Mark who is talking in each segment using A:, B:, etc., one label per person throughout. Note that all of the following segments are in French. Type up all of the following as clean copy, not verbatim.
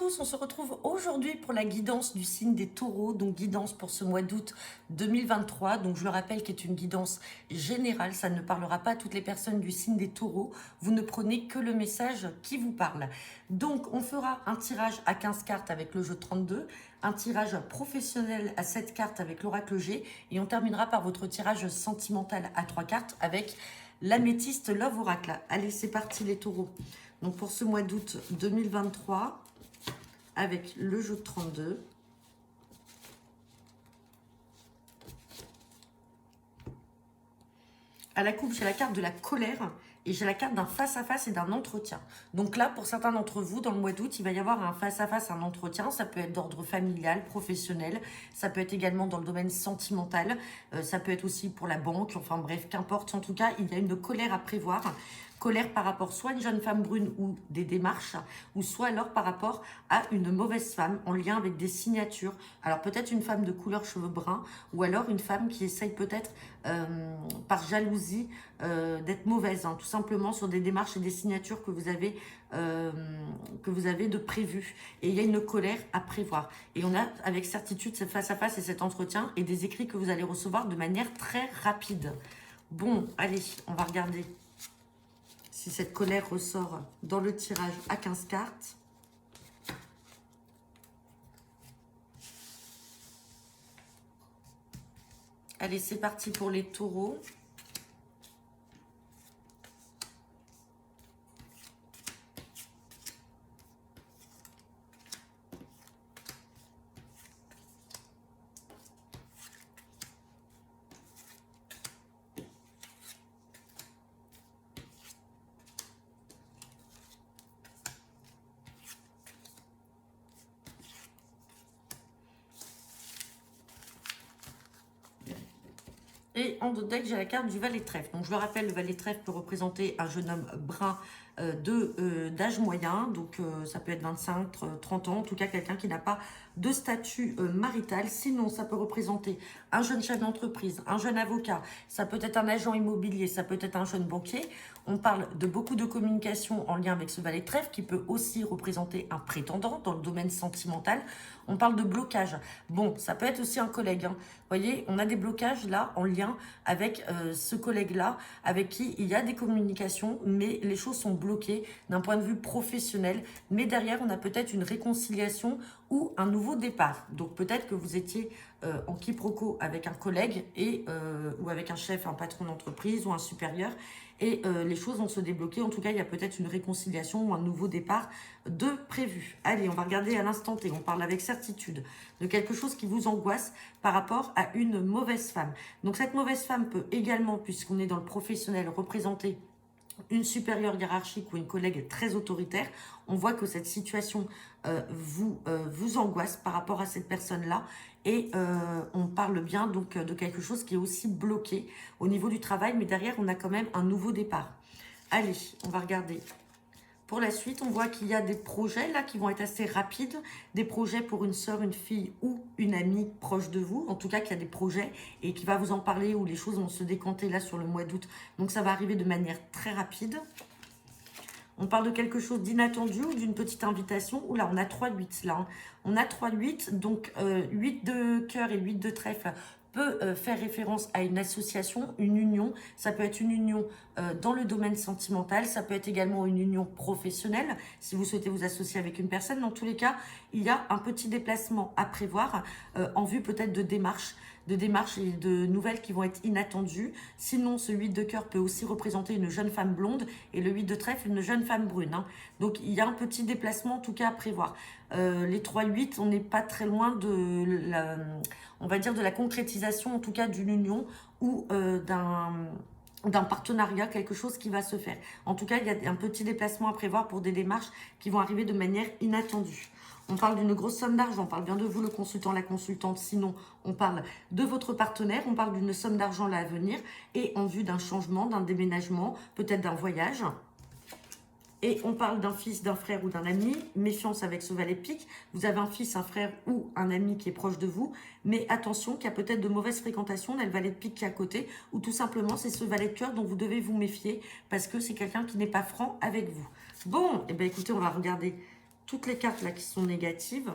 A: tous, on se retrouve aujourd'hui pour la guidance du signe des taureaux, donc guidance pour ce mois d'août 2023, donc je le rappelle qui est une guidance générale, ça ne parlera pas à toutes les personnes du signe des taureaux, vous ne prenez que le message qui vous parle. Donc on fera un tirage à 15 cartes avec le jeu 32, un tirage professionnel à 7 cartes avec l'oracle G, et on terminera par votre tirage sentimental à 3 cartes avec l'améthyste Love Oracle. Allez, c'est parti les taureaux. Donc pour ce mois d'août 2023, avec le jeu de 32. À la coupe, j'ai la carte de la colère et j'ai la carte d'un face-à-face et d'un entretien. Donc là, pour certains d'entre vous, dans le mois d'août, il va y avoir un face-à-face, un entretien. Ça peut être d'ordre familial, professionnel. Ça peut être également dans le domaine sentimental. Ça peut être aussi pour la banque. Enfin bref, qu'importe. En tout cas, il y a une colère à prévoir. Colère par rapport soit à une jeune femme brune ou des démarches, ou soit alors par rapport à une mauvaise femme en lien avec des signatures. Alors peut-être une femme de couleur cheveux bruns, ou alors une femme qui essaye peut-être par jalousie d'être mauvaise, hein, tout simplement sur des démarches et des signatures que vous avez de prévues. Et il y a une colère à prévoir. Et on a avec certitude ce face-à-face et cet entretien et des écrits que vous allez recevoir de manière très rapide. Bon, allez, on va regarder si cette colère ressort dans le tirage à 15 cartes. Allez, c'est parti pour les taureaux. Et en dos deck, j'ai la carte du valet de trèfle. Donc, je le rappelle, le valet de trèfle peut représenter un jeune homme brun d'âge moyen. Donc, ça peut être 25, 30 ans. En tout cas, quelqu'un qui n'a pas de statut marital. Sinon, ça peut représenter un jeune chef d'entreprise, un jeune avocat. Ça peut être un agent immobilier. Ça peut être un jeune banquier. On parle de beaucoup de communication en lien avec ce valet de trèfle qui peut aussi représenter un prétendant dans le domaine sentimental. On parle de blocage. Bon, ça peut être aussi un collègue. Hein. Vous voyez, on a des blocages là en lien avec ce collègue-là, avec qui il y a des communications, mais les choses sont bloquées d'un point de vue professionnel. Mais derrière, on a peut-être une réconciliation ou un nouveau départ. Donc peut-être que vous étiez en quiproquo avec un collègue ou avec un chef, un patron d'entreprise ou un supérieur. Et les choses vont se débloquer. En tout cas, il y a peut-être une réconciliation ou un nouveau départ de prévu. Allez, on va regarder à l'instant T. On parle avec certitude de quelque chose qui vous angoisse par rapport à une mauvaise femme. Donc, cette mauvaise femme peut également, puisqu'on est dans le professionnel, représenter une supérieure hiérarchique ou une collègue très autoritaire. On voit que cette situation vous angoisse par rapport à cette personne-là. Et on parle bien donc de quelque chose qui est aussi bloqué au niveau du travail. Mais derrière, on a quand même un nouveau départ. Allez, on va regarder. Pour la suite, on voit qu'il y a des projets là qui vont être assez rapides. Des projets pour une sœur, une fille ou une amie proche de vous. En tout cas, qu'il y a des projets et qui va vous en parler où les choses vont se décanter là sur le mois d'août. Donc, ça va arriver de manière très rapide. On parle de quelque chose d'inattendu ou d'une petite invitation. Oula, on a 3-8 là. Hein. On a 3-8, donc 8 de cœur et 8 de trèfle peut faire référence à une association, une union. Ça peut être une union dans le domaine sentimental. Ça peut être également une union professionnelle, si vous souhaitez vous associer avec une personne. Dans tous les cas, il y a un petit déplacement à prévoir en vue peut-être de démarches et de nouvelles qui vont être inattendues. Sinon, ce 8 de cœur peut aussi représenter une jeune femme blonde et le 8 de trèfle, une jeune femme brune. Hein. Donc, il y a un petit déplacement en tout cas à prévoir. Les 3-8, on n'est pas très loin de la, on va dire de la concrétisation en tout cas d'une union ou d'un partenariat, quelque chose qui va se faire. En tout cas, il y a un petit déplacement à prévoir pour des démarches qui vont arriver de manière inattendue. On parle d'une grosse somme d'argent, on parle bien de vous, le consultant, la consultante. Sinon, on parle de votre partenaire, on parle d'une somme d'argent là à venir et en vue d'un changement, d'un déménagement, peut-être d'un voyage. Et on parle d'un fils, d'un frère ou d'un ami. Méfiance avec ce valet de pique. Vous avez un fils, un frère ou un ami qui est proche de vous. Mais attention qu'il y a peut-être de mauvaises fréquentations. On a le valet de pique qui est à côté. Ou tout simplement, c'est ce valet de cœur dont vous devez vous méfier. Parce que c'est quelqu'un qui n'est pas franc avec vous. Bon, eh bien écoutez, on va regarder toutes les cartes là qui sont négatives.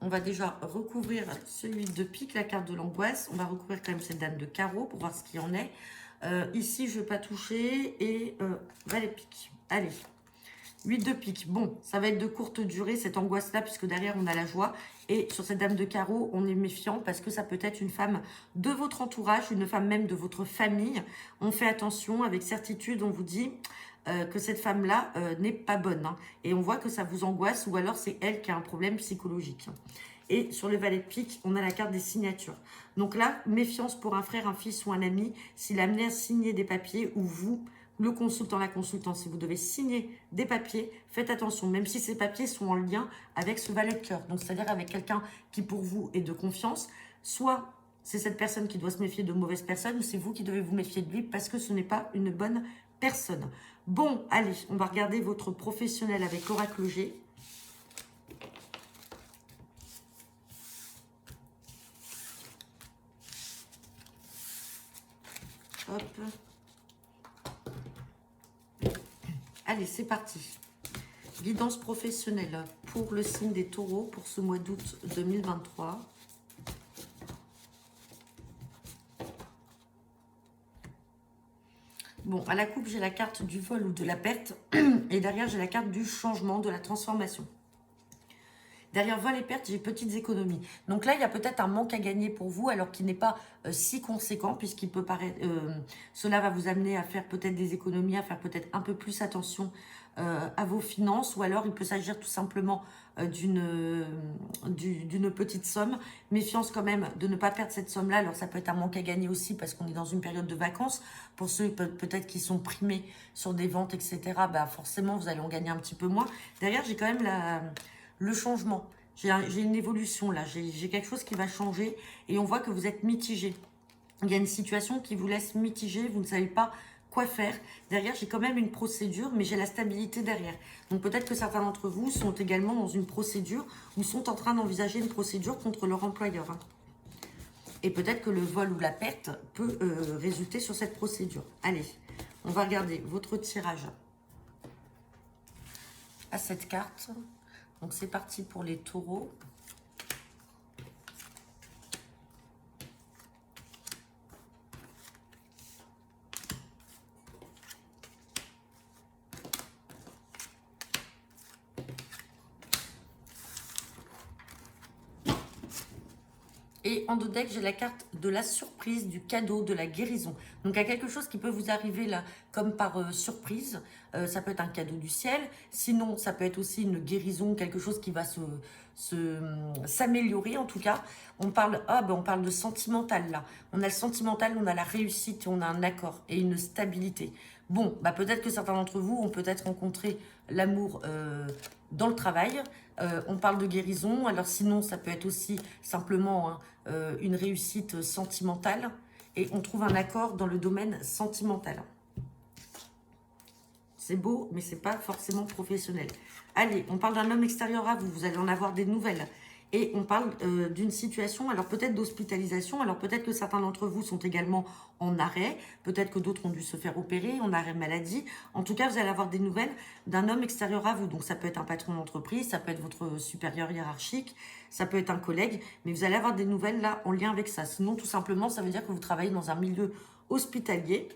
A: On va déjà recouvrir celui de pique, la carte de l'angoisse. On va recouvrir quand même cette dame de carreau pour voir ce qu'il y en est. Ici, je ne vais pas toucher. Et valet pique. Allez. 8 de pique. Bon, ça va être de courte durée, cette angoisse-là, puisque derrière, on a la joie. Et sur cette dame de carreau, on est méfiant parce que ça peut être une femme de votre entourage, une femme même de votre famille. On fait attention, avec certitude, on vous dit que cette femme-là n'est pas bonne. Hein. Et on voit que ça vous angoisse ou alors c'est elle qui a un problème psychologique. Et sur le valet de pique, on a la carte des signatures. Donc là, méfiance pour un frère, un fils ou un ami. S'il a amené à signer des papiers ou vous, le consultant, la consultante, si vous devez signer des papiers, faites attention, même si ces papiers sont en lien avec ce valet de cœur. Donc, c'est-à-dire avec quelqu'un qui, pour vous, est de confiance. Soit c'est cette personne qui doit se méfier de mauvaises personnes, ou c'est vous qui devez vous méfier de lui parce que ce n'est pas une bonne personne. Bon, allez, on va regarder votre professionnel avec l'oracle G. Hop. Allez, c'est parti. Guidance professionnelle pour le signe des taureaux pour ce mois d'août 2023. Bon, à la coupe, j'ai la carte du vol ou de la perte. Et derrière, j'ai la carte du changement, de la transformation. Derrière vol et perte, j'ai petites économies. Donc là, il y a peut-être un manque à gagner pour vous, alors qu'il n'est pas si conséquent, puisqu'il peut paraître... cela va vous amener à faire peut-être des économies, à faire peut-être un peu plus attention à vos finances, ou alors il peut s'agir tout simplement d'une petite somme. Méfiance quand même de ne pas perdre cette somme-là. Alors ça peut être un manque à gagner aussi, parce qu'on est dans une période de vacances. Pour ceux peut-être qui sont primés sur des ventes, etc., bah forcément, vous allez en gagner un petit peu moins. Derrière, j'ai quand même le changement. J'ai une évolution là, j'ai quelque chose qui va changer et on voit que vous êtes mitigé. Il y a une situation qui vous laisse mitigé, vous ne savez pas quoi faire. Derrière, j'ai quand même une procédure, mais j'ai la stabilité derrière. Donc peut-être que certains d'entre vous sont également dans une procédure ou sont en train d'envisager une procédure contre leur employeur. Hein. Et peut-être que le vol ou la perte peut résulter sur cette procédure. Allez, on va regarder votre tirage à cette carte. Donc c'est parti pour les taureaux. Et en dos deck, j'ai la carte de la surprise, du cadeau, de la guérison. Donc, il y a quelque chose qui peut vous arriver là, comme par surprise. Ça peut être un cadeau du ciel. Sinon, ça peut être aussi une guérison, quelque chose qui va s'améliorer en tout cas. On parle, on parle de sentimental là. On a le sentimental, on a la réussite, on a un accord et une stabilité. Bon, bah peut-être que certains d'entre vous ont peut-être rencontré l'amour dans le travail. On parle de guérison. Alors sinon, ça peut être aussi simplement une réussite sentimentale. Et on trouve un accord dans le domaine sentimental. C'est beau, mais c'est pas forcément professionnel. Allez, on parle d'un homme extérieur à vous. Vous allez en avoir des nouvelles. Et on parle d'une situation, alors peut-être d'hospitalisation, alors peut-être que certains d'entre vous sont également en arrêt, peut-être que d'autres ont dû se faire opérer, en arrêt maladie. En tout cas, vous allez avoir des nouvelles d'un homme extérieur à vous. Donc ça peut être un patron d'entreprise, ça peut être votre supérieur hiérarchique, ça peut être un collègue, mais vous allez avoir des nouvelles là en lien avec ça. Sinon, tout simplement, ça veut dire que vous travaillez dans un milieu hospitalier,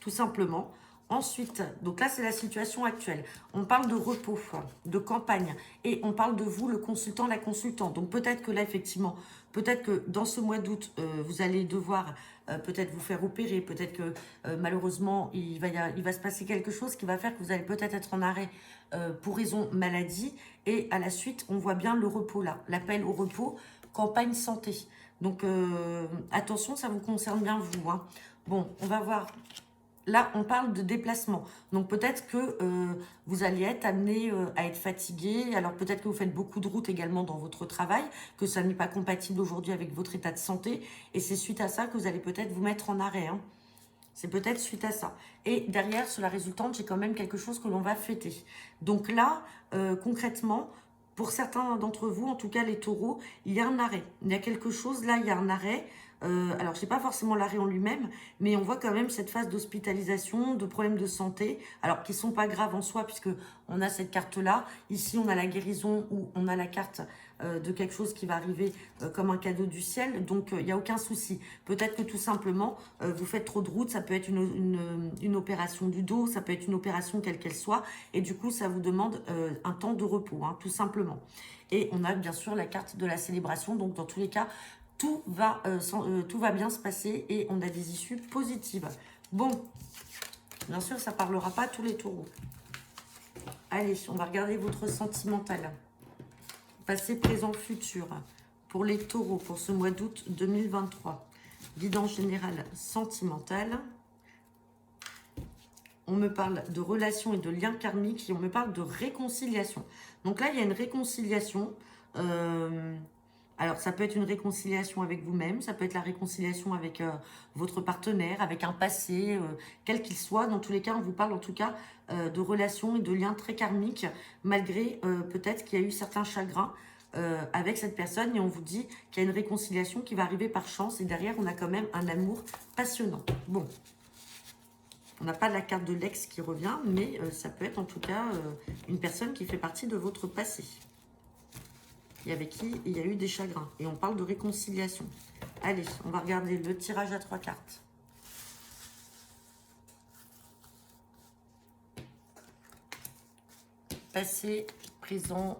A: tout simplement. Ensuite, donc là, c'est la situation actuelle. On parle de repos, de campagne. Et on parle de vous, le consultant, la consultante. Donc peut-être que là, effectivement, peut-être que dans ce mois d'août, vous allez devoir peut-être vous faire opérer. Peut-être que malheureusement, il va se passer quelque chose qui va faire que vous allez peut-être être en arrêt pour raison maladie. Et à la suite, on voit bien le repos là. L'appel au repos, campagne santé. Donc attention, ça vous concerne bien vous. Hein. Bon, on va voir... Là, on parle de déplacement. Donc, peut-être que vous allez être amené à être fatigué. Alors, peut-être que vous faites beaucoup de routes également dans votre travail, que ça n'est pas compatible aujourd'hui avec votre état de santé. Et c'est suite à ça que vous allez peut-être vous mettre en arrêt. Hein. C'est peut-être suite à ça. Et derrière, sur la résultante, j'ai quand même quelque chose que l'on va fêter. Donc là, concrètement, pour certains d'entre vous, en tout cas les taureaux, il y a un arrêt. Il y a quelque chose, là, il y a un arrêt. Alors, je n'ai pas forcément l'arrêt en lui-même, mais on voit quand même cette phase d'hospitalisation, de problèmes de santé, alors qui ne sont pas graves en soi, puisque on a cette carte-là. Ici, on a la guérison ou on a la carte de quelque chose qui va arriver comme un cadeau du ciel. Donc, il n'y a aucun souci. Peut-être que tout simplement, vous faites trop de route. Ça peut être une opération du dos, ça peut être une opération quelle qu'elle soit. Et du coup, ça vous demande un temps de repos, hein, tout simplement. Et on a bien sûr la carte de la célébration. Donc, dans tous les cas, tout va bien se passer et on a des issues positives. Bon, bien sûr, ça ne parlera pas à tous les taureaux. Allez, on va regarder votre sentimental. Passé, présent, futur. Pour les taureaux, pour ce mois d'août 2023. Guidance générale sentimentale. On me parle de relations et de liens karmiques et on me parle de réconciliation. Donc là, il y a une réconciliation. Alors, ça peut être une réconciliation avec vous-même, ça peut être la réconciliation avec votre partenaire, avec un passé, quel qu'il soit. Dans tous les cas, on vous parle en tout cas de relations et de liens très karmiques, malgré peut-être qu'il y a eu certains chagrins avec cette personne. Et on vous dit qu'il y a une réconciliation qui va arriver par chance. Et derrière, on a quand même un amour passionnant. Bon, on n'a pas la carte de l'ex qui revient, mais ça peut être en tout cas une personne qui fait partie de votre passé. Et avec qui il y a eu des chagrins. Et on parle de réconciliation. Allez, on va regarder le tirage à 3 cartes. Passé, présent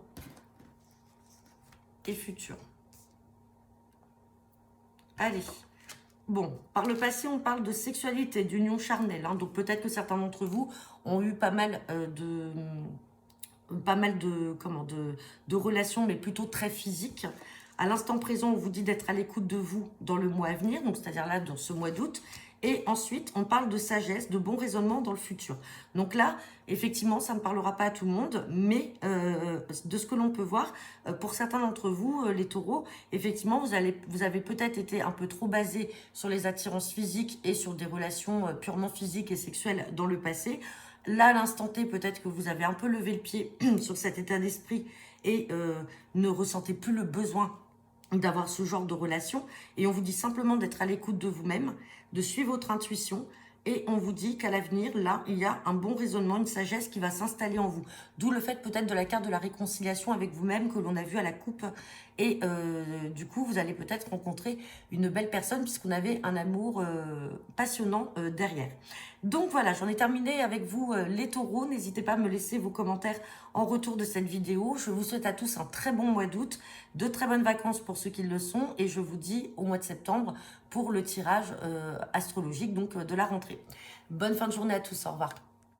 A: et futur. Allez. Bon, par le passé, on parle de sexualité, d'union charnelle. Hein, donc peut-être que certains d'entre vous ont eu pas mal de relations, mais plutôt très physiques. À l'instant présent, on vous dit d'être à l'écoute de vous dans le mois à venir, donc c'est-à-dire là, dans ce mois d'août. Et ensuite, on parle de sagesse, de bon raisonnement dans le futur. Donc là, effectivement, ça ne parlera pas à tout le monde, mais de ce que l'on peut voir, pour certains d'entre vous, les taureaux, effectivement, vous avez peut-être été un peu trop basé sur les attirances physiques et sur des relations purement physiques et sexuelles dans le passé. Là, à l'instant T, peut-être que vous avez un peu levé le pied sur cet état d'esprit et ne ressentez plus le besoin d'avoir ce genre de relation. Et on vous dit simplement d'être à l'écoute de vous-même, de suivre votre intuition. Et on vous dit qu'à l'avenir, là, il y a un bon raisonnement, une sagesse qui va s'installer en vous. D'où le fait peut-être de la carte de la réconciliation avec vous-même que l'on a vu à la coupe. Et du coup, vous allez peut-être rencontrer une belle personne puisqu'on avait un amour passionnant derrière. Donc voilà, j'en ai terminé avec vous les taureaux. N'hésitez pas à me laisser vos commentaires en retour de cette vidéo. Je vous souhaite à tous un très bon mois d'août, de très bonnes vacances pour ceux qui le sont. Et je vous dis au mois de septembre pour le tirage astrologique donc de la rentrée. Bonne fin de journée à tous, au revoir.